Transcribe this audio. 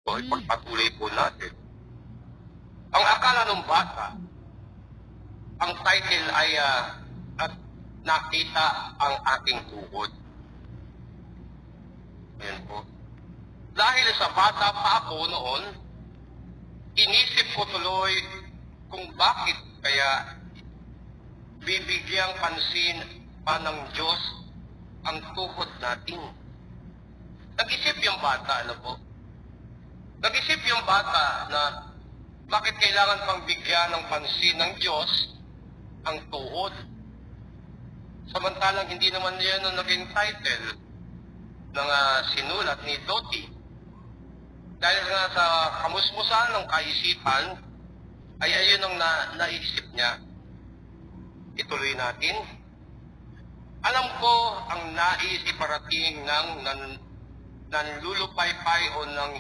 So, ipagpatuloy po natin. Ang akala ng bata, ang title ay at nakita ang aking tuhod. Ayan po. Dahil sa bata pa ako noon, inisip ko tuloy kung bakit kaya bibigyang pansin pa ng Diyos ang tuhod natin. Nag-isip yung bata, ano po? Nag-isip yung bata na bakit kailangan pang bigyan ng pansin ng Diyos ang tuhod. Samantalang hindi naman yan ang naging title ng sinulat ni Doti. Dahil nga sa kamusmusan ng kaisipan, ay ayun ang naisip niya. Ituloy natin. Alam ko ang nais iparating ng nanlulupaypay o ng